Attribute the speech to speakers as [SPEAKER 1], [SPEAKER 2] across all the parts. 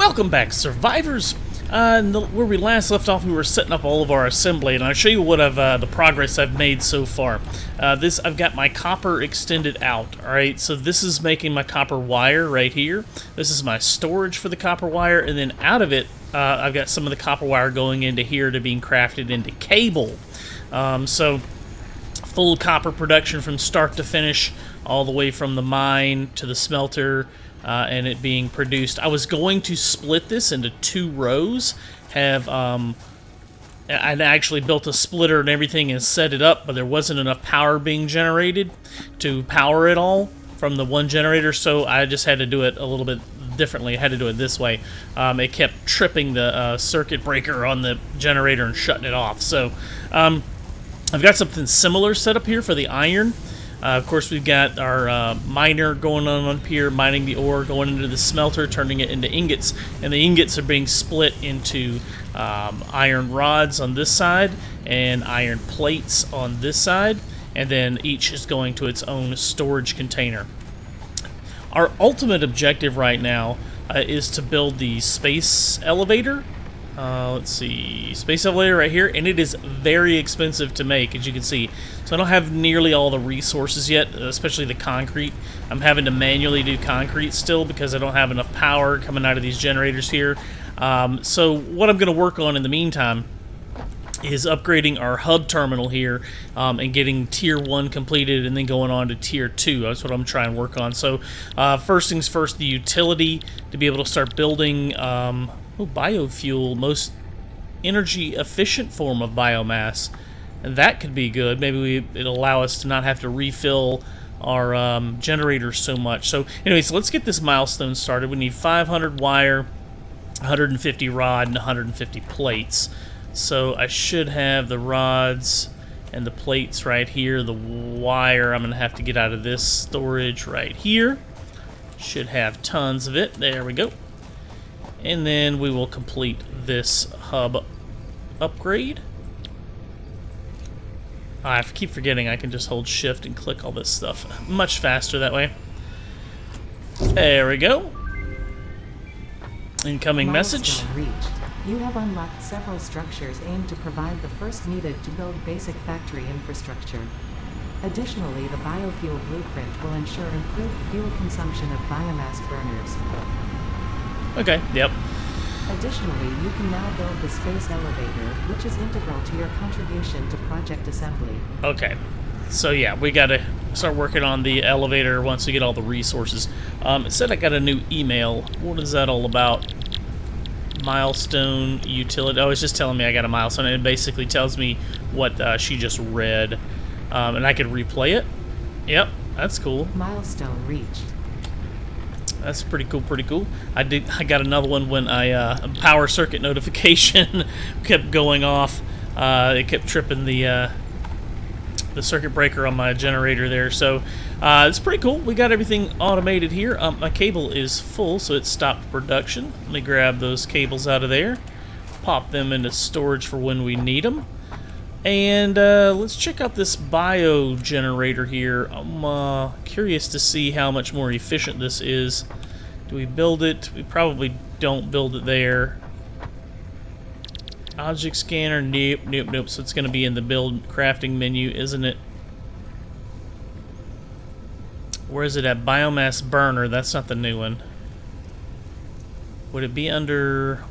[SPEAKER 1] Welcome back, survivors. Where we last left off, we were setting up all of our assembly, and I'll show you what the progress I've made so far. I've got my copper extended out. All right, so this is making my copper wire right here. This is my storage for the copper wire, and then out of it, I've got some of the copper wire going into here to being crafted into cable. So full copper production from start to finish, all the way from the mine to the smelter. And it being produced. I was going to split this into 2 rows, I actually built a splitter and everything and set it up, but there wasn't enough power being generated to power it all from the one generator, so I just had to do it a little bit differently. I had to do it this way. It kept tripping the circuit breaker on the generator and shutting it off. So I've got something similar set up here for the iron. Of course, we've got our miner going on up here, mining the ore, going into the smelter, turning it into ingots. And the ingots are being split into iron rods on this side and iron plates on this side. And then each is going to its own storage container. Our ultimate objective right now is to build the space elevator. Let's see, space elevator right here, and it is very expensive to make, as you can see. So I don't have nearly all the resources yet, especially the concrete. I'm having to manually do concrete still because I don't have enough power coming out of these generators here. So what I'm going to work on in the meantime is upgrading our hub terminal here and getting Tier 1 completed and then going on to Tier 2. That's what I'm trying to work on. So first things first, the utility to be able to start building biofuel, most energy efficient form of biomass, and that could be good. Maybe it'll allow us to not have to refill our generators so much. So anyways, let's get this milestone started. We need 500 wire, 150 rod, and 150 plates. So I should have the rods and the plates right here. The wire I'm gonna have to get out of this storage right here. Should have tons of it. There we go. And then we will complete this hub upgrade. I keep forgetting I can just hold shift and click all this stuff much faster that way. There we go. Incoming message.
[SPEAKER 2] Reached. You have unlocked several structures aimed to provide the first needed to build basic factory infrastructure. Additionally, the biofuel blueprint will ensure improved fuel consumption of biomass burners.
[SPEAKER 1] Okay, yep.
[SPEAKER 2] Additionally, you can now build the space elevator, which is integral to your contribution to project assembly.
[SPEAKER 1] Okay, so yeah, we gotta start working on the elevator once we get all the resources. It said I got a new email. What is that all about? Milestone utility. Oh, it's just telling me I got a milestone. It basically tells me what she just read. And I could replay it. Yep, that's cool.
[SPEAKER 2] Milestone reached.
[SPEAKER 1] That's pretty cool, pretty cool. I got another one when a power circuit notification kept going off. It kept tripping the circuit breaker on my generator there. So it's pretty cool. We got everything automated here. My cable is full, so it stopped production. Let me grab those cables out of there, pop them into storage for when we need them. And let's check out this bio generator here. I'm curious to see how much more efficient this is. Do we build it? We probably don't build it there. Object scanner, nope, nope, nope. So it's going to be in the build crafting menu, isn't it? Where is it at? Biomass burner. That's not the new one. Would it be under...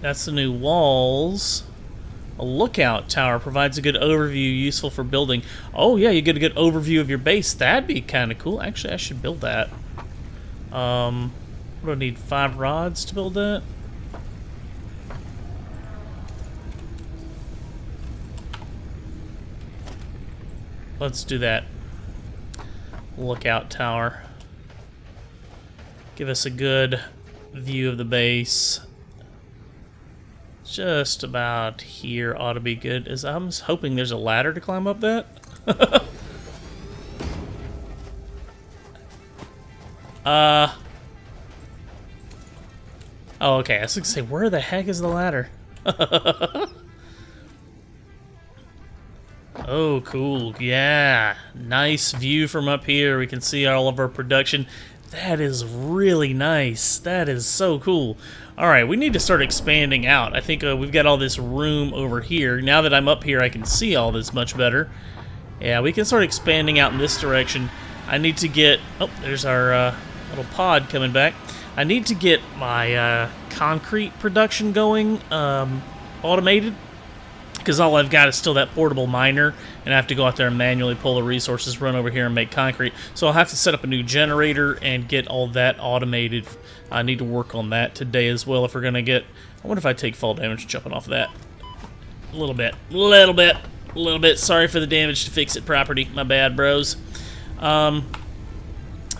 [SPEAKER 1] That's the new walls. A lookout tower provides a good overview, useful for building. Oh yeah, you get a good overview of your base. That'd be kind of cool. Actually, I should build that. What do I need? 5 rods to build that? Let's do that. Lookout tower. Give us a good view of the base. Just about here ought to be good. I'm hoping there's a ladder to climb up that. Oh, okay. I was going to say, where the heck is the ladder? Oh, cool. Yeah. Nice view from up here. We can see all of our production. That is really nice. That is so cool. Alright, we need to start expanding out. I think we've got all this room over here. Now that I'm up here, I can see all this much better. Yeah, we can start expanding out in this direction. I need to get... Oh, there's our little pod coming back. I need to get my concrete production going automated, because all I've got is still that portable miner, and I have to go out there and manually pull the resources, run over here and make concrete. So I'll have to set up a new generator and get all that automated. I need to work on that today as well if we're going to get... I wonder if I take fall damage jumping off of that. A little bit. Sorry for the damage to FICSIT property. My bad, bros.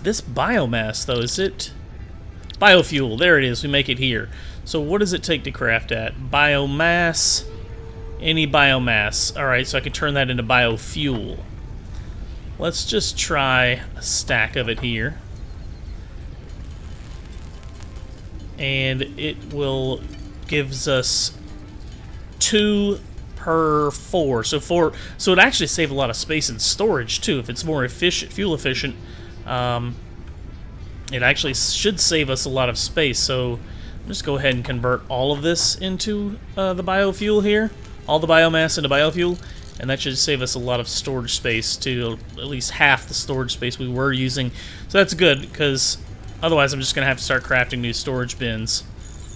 [SPEAKER 1] This biomass, though, is it... Biofuel, there it is. We make it here. So what does it take to craft that? Biomass... Any biomass. Alright, so I can turn that into biofuel. Let's just try a stack of it here. And it will gives us 2 per 4. So it actually saves a lot of space and storage too. If it's more efficient, fuel efficient, it actually should save us a lot of space. So just go ahead and convert all of this into the biofuel here. All the biomass into biofuel, and that should save us a lot of storage space, to at least half the storage space we were using. So that's good, because otherwise I'm just going to have to start crafting new storage bins.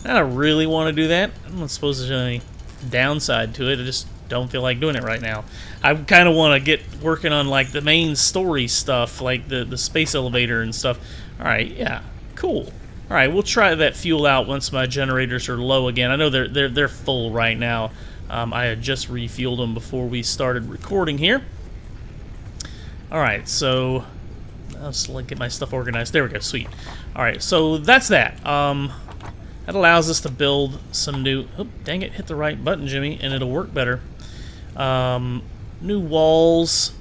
[SPEAKER 1] I don't really want to do that. I don't suppose there's any downside to it. I just don't feel like doing it right now. I kind of want to get working on like the main story stuff, like the space elevator and stuff. Alright, yeah, cool. Alright, we'll try that fuel out once my generators are low again. I know they're full right now. I had just refueled them before we started recording here. Alright, so let's get my stuff organized. There we go, sweet. Alright, so that's that. That allows us to build some new... Oh, dang it, hit the right button, Jimmy, and it'll work better. New walls.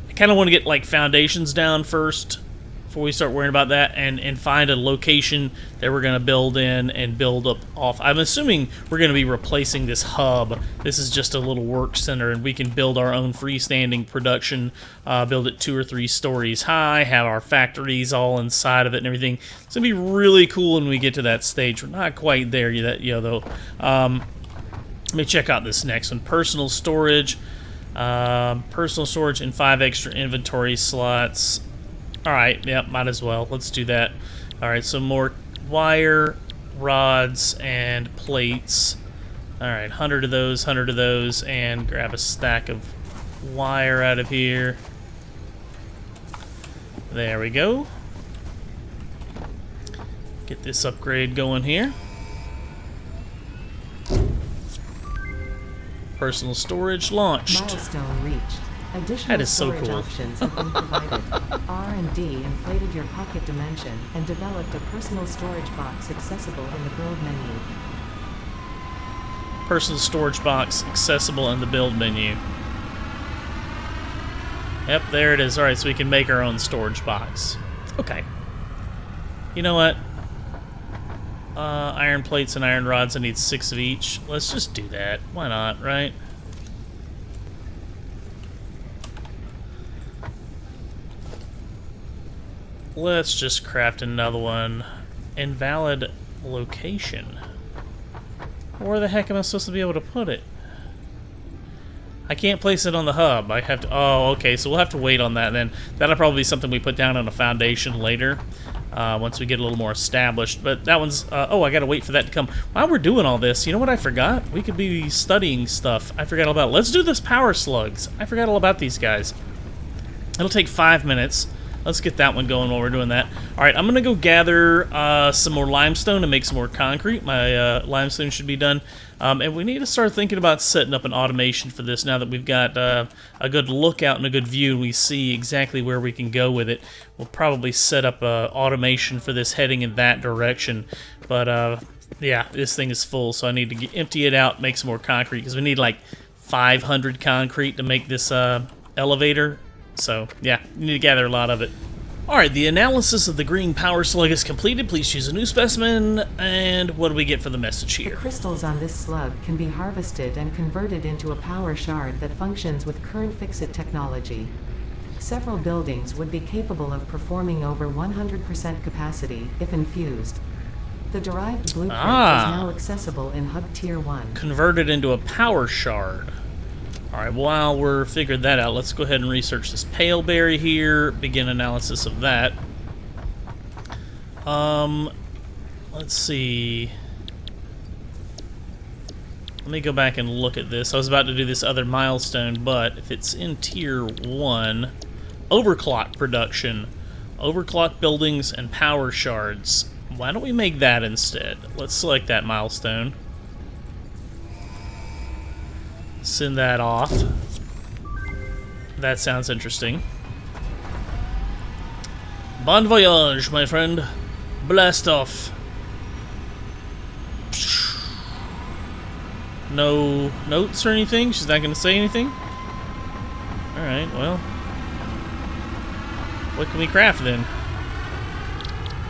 [SPEAKER 1] I kind of want to get like foundations down first before we start worrying about that, and find a location that we're going to build in and build up off. I'm assuming we're going to be replacing this hub. This is just a little work center, and we can build our own freestanding production, build it 2 or 3 stories high, have our factories all inside of it and everything. It's going to be really cool when we get to that stage. We're not quite there yet, though. Let me check out this next one. Personal storage. Personal storage and 5 extra inventory slots. Alright, yeah, might as well. Let's do that. Alright, so more wire, rods, and plates. Alright, 100 of those, and grab a stack of wire out of here. There we go. Get this upgrade going here. Personal storage launched.
[SPEAKER 2] Milestone reached. Additional
[SPEAKER 1] That is so
[SPEAKER 2] storage
[SPEAKER 1] cool.
[SPEAKER 2] options have been provided. R&D inflated your pocket dimension and developed a personal storage box accessible in the build menu.
[SPEAKER 1] Personal storage box accessible in the build menu. Yep, there it is. Alright, so we can make our own storage box. Okay. You know what? Iron plates and iron rods, I need 6 of each. Let's just do that. Why not, right? Let's just craft another one. Invalid location. Where the heck am I supposed to be able to put it? I can't place it on the hub. I have to... Oh, okay, so we'll have to wait on that then. That'll probably be something we put down on a foundation later, once we get a little more established. But that one's... oh, I gotta wait for that to come. While we're doing all this, you know what I forgot? We could be studying stuff. I forgot all about... Let's do this power slugs. I forgot all about these guys. It'll take 5 minutes. Let's get that one going while we're doing that. Alright, I'm going to go gather some more limestone and make some more concrete. My limestone should be done. And we need to start thinking about setting up an automation for this now that we've got a good lookout and a good view. We see exactly where we can go with it. We'll probably set up automation for this heading in that direction. But yeah, this thing is full, so I need to empty it out, make some more concrete, because we need like 500 concrete to make this elevator. So, yeah, you need to gather a lot of it. Alright, the analysis of the green power slug is completed. Please choose a new specimen. And what do we get for the message
[SPEAKER 2] The
[SPEAKER 1] here?
[SPEAKER 2] crystals on this slug can be harvested and converted into a power shard that functions with current FICSIT technology. Several buildings would be capable of performing over 100% capacity if infused. The derived blueprint is now accessible in Hub Tier 1.
[SPEAKER 1] Converted into a power shard. Alright, while we're figuring that out, let's go ahead and research this pale berry here, begin analysis of that. Let's see. Let me go back and look at this. I was about to do this other milestone, but if it's in Tier 1, overclock production, overclock buildings, and power shards. Why don't we make that instead? Let's select that milestone. Send that off. That sounds interesting. Bon voyage, my friend. Blast off. No notes or anything? She's not going to say anything? Alright, well. What can we craft then?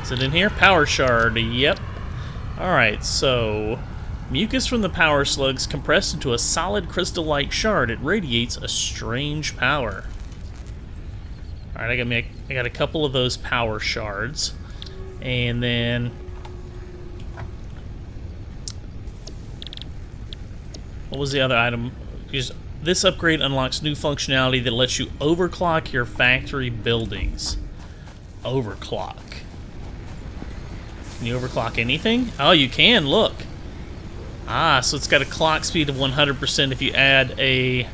[SPEAKER 1] Is it in here? Power shard. Yep. Alright, so mucus from the power slugs compressed into a solid crystal-like shard. It radiates a strange power. Alright, I got a couple of those power shards. And then what was the other item? Because this upgrade unlocks new functionality that lets you overclock your factory buildings. Overclock. Can you overclock anything? Oh, you can, look. Ah, so it's got a clock speed of 100%. If you add a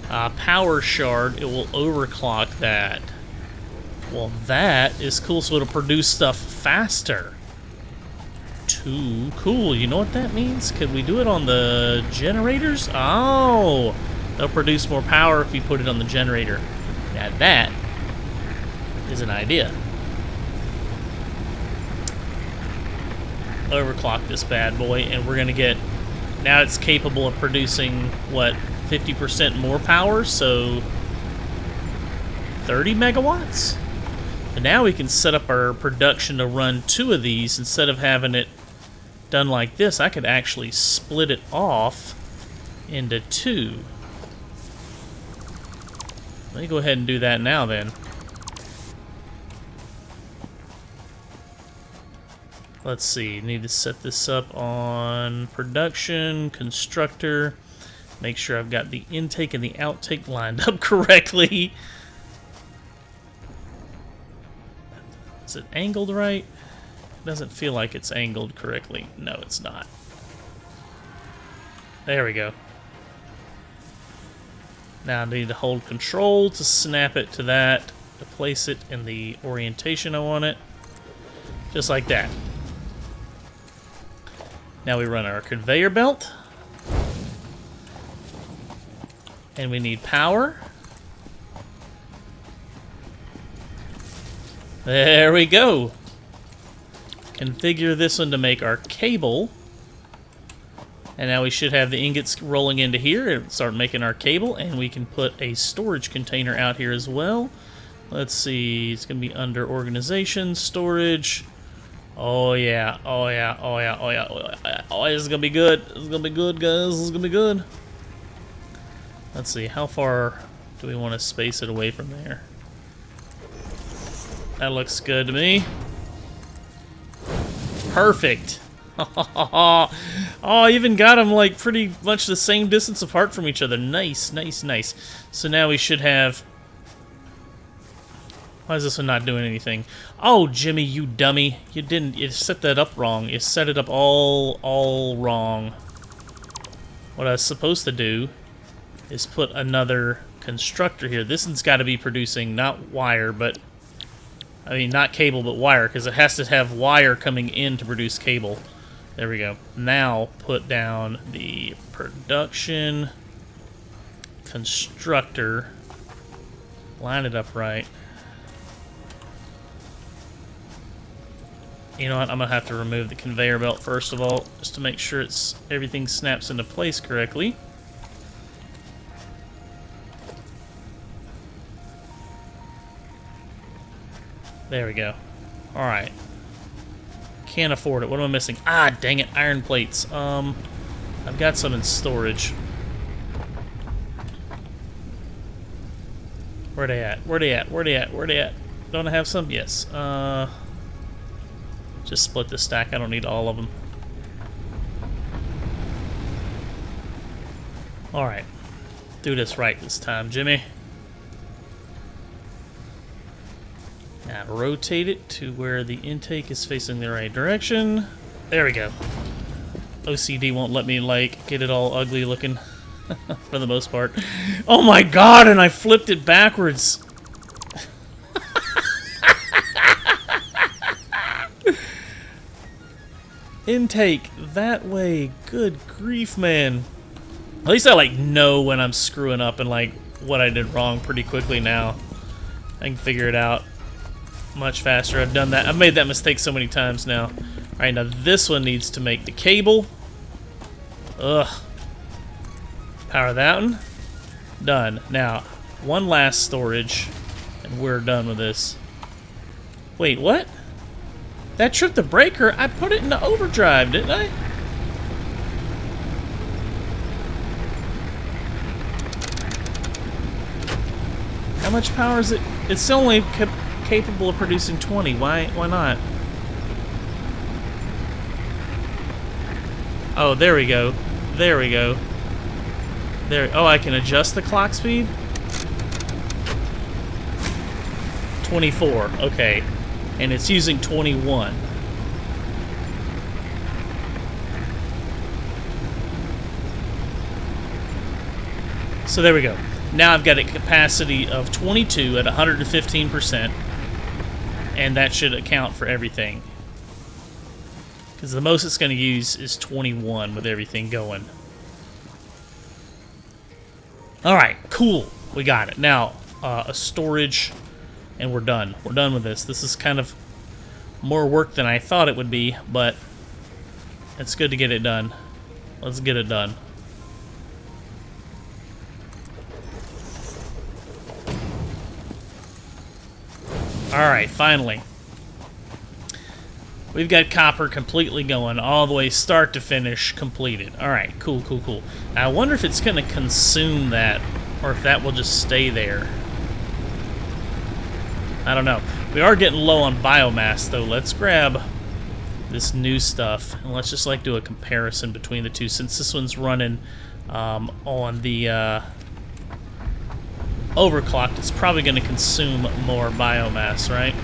[SPEAKER 1] power shard, it will overclock that. Well, that is cool, so it'll produce stuff faster. Too cool. You know what that means? Could we do it on the generators? Oh, they'll produce more power if you put it on the generator. Now that is an idea. Overclock this bad boy, and we're gonna get, now it's capable of producing what, 50% more power, so 30 megawatts. And now we can set up our production to run 2 of these instead of having it done like this. I could actually split it off into 2. Let me go ahead and do that now then. Let's see, need to set this up on production, constructor, make sure I've got the intake and the outtake lined up correctly. Is it angled right? Doesn't feel like it's angled correctly. No, it's not. There we go. Now I need to hold control to snap it to that, to place it in the orientation I want it. Just like that. Now we run our conveyor belt. And we need power. There we go. Configure this one to make our cable. And now we should have the ingots rolling into here and start making our cable. And we can put a storage container out here as well. Let's see. It's going to be under organization, storage. Oh yeah, oh yeah, oh yeah, oh yeah, oh yeah. Oh, this is gonna be good. This is gonna be good, guys. This is gonna be good. Let's see, how far do we want to space it away from there? That looks good to me. Perfect. Oh, I even got them like pretty much the same distance apart from each other. Nice, nice, nice. So now we should have. Why is this one not doing anything? Oh, Jimmy, you dummy. You set that up wrong. You set it up all wrong. What I was supposed to do is put another constructor here. This one's got to be producing not wire, but... I mean, not cable, but wire, because it has to have wire coming in to produce cable. There we go. Now, put down the production constructor. Line it up right. You know what, I'm going to have to remove the conveyor belt first of all, just to make sure everything snaps into place correctly. There we go. Alright. Can't afford it. What am I missing? Ah, dang it, iron plates. I've got some in storage. Where they at? Where they at? Where they at? Where they at? Don't I have some? Yes. Just split the stack. I don't need all of them. Alright. Do this right this time, Jimmy. Now rotate it to where the intake is facing the right direction. There we go. OCD won't let me, like, get it all ugly looking for the most part. Oh my god, and I flipped it backwards. Intake that way. Good grief, man. At least I, like, know when I'm screwing up and, like, what I did wrong pretty quickly now. I can figure it out much faster. I've done that. I've made that mistake so many times now. Alright, now this one needs to make the cable. Ugh. Power that one. Done. Now, one last storage, and we're done with this. Wait, what? That tripped the breaker? I put it into overdrive, didn't I? How much power is it? It's only capable of producing 20. Why not? Oh, there we go. There we go. There. Oh, I can adjust the clock speed? 24. Okay. And it's using 21. So there we go. Now I've got a capacity of 22 at 115%. And that should account for everything. Because the most it's going to use is 21 with everything going. Alright, cool. We got it. Now, a storage, and we're done. We're done with this. This is kind of more work than I thought it would be, but it's good to get it done. Let's get it done. Alright, finally. We've got copper completely going, all the way start to finish completed. Alright, cool, cool, cool. Now, I wonder if it's going to consume that, or if that will just stay there. I don't know. We are getting low on biomass, though. Let's grab this new stuff, and let's just, like, do a comparison between the two. Since this one's running on the overclocked, it's probably going to consume more biomass, right?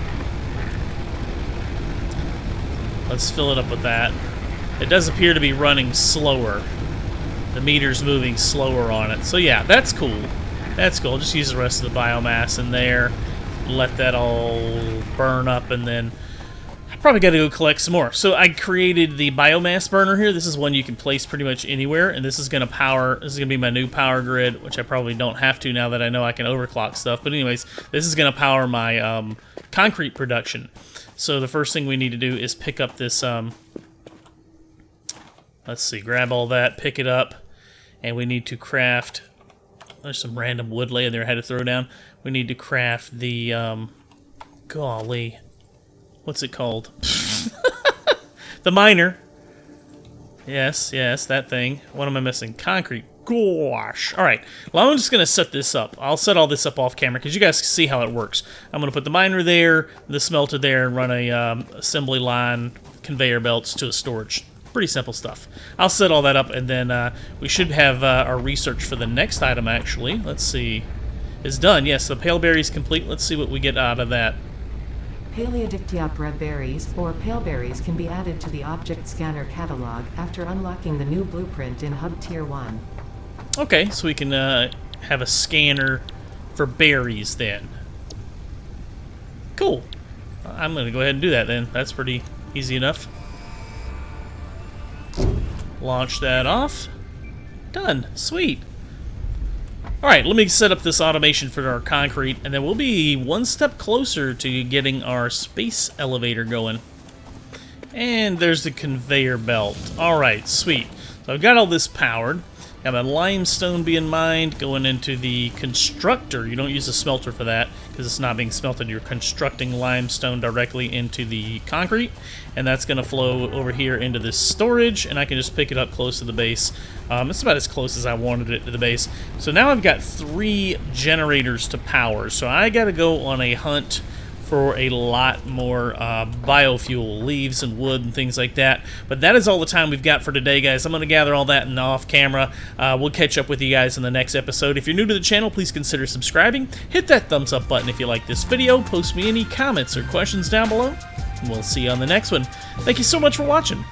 [SPEAKER 1] Let's fill it up with that. It does appear to be running slower. The meter's moving slower on it. So yeah, that's cool. That's cool. Just use the rest of the biomass in there. Let that all burn up, and then I probably got to go collect some more. So I created the biomass burner here. This is one you can place pretty much anywhere, and this is going to power. This is going to be my new power grid, which I probably don't have to now that I know I can overclock stuff. But anyways, this is going to power my concrete production. So the first thing we need to do is pick up this, let's see, grab all that, pick it up, and we need to craft, there's some random wood laying there I had to throw down. We need to craft the, golly, what's it called? The miner. Yes, that thing. What am I missing? Concrete. Gosh. Alright, well, I'm just going to set this up. I'll set all this up off camera because you guys can see how it works. I'm going to put the miner there, the smelter there, and run a assembly line, conveyor belts to a storage. Pretty simple stuff. I'll set all that up, and then we should have our research for the next item, actually. Let's see. It's done. Yes, the pale berry's complete. Let's see what we get out of that.
[SPEAKER 2] Paleodictyoptera berries, or pale berries, can be added to the Object Scanner catalog after unlocking the new blueprint in Hub Tier 1.
[SPEAKER 1] Okay, so we can have a scanner for berries then. Cool. I'm going to go ahead and do that then. That's pretty easy enough. Launch that off. Done. Sweet. Alright, let me set up this automation for our concrete, and then we'll be one step closer to getting our space elevator going. And there's the conveyor belt. Alright, sweet. So I've got all this powered. Got my limestone being mined, going into the constructor. You don't use a smelter for that because it's not being smelted. You're constructing limestone directly into the concrete, and that's going to flow over here into this storage, and I can just pick it up close to the base. It's about as close as I wanted it to the base. So now I've got 3 generators to power, so I got to go on a hunt for a lot more biofuel, leaves and wood and things like that. But that is all the time we've got for today, guys. I'm going to gather all that off camera. We'll catch up with you guys in the next episode. If you're new to the channel, please consider subscribing. Hit that thumbs up button if you like this video. Post me any comments or questions down below. And we'll see you on the next one. Thank you so much for watching.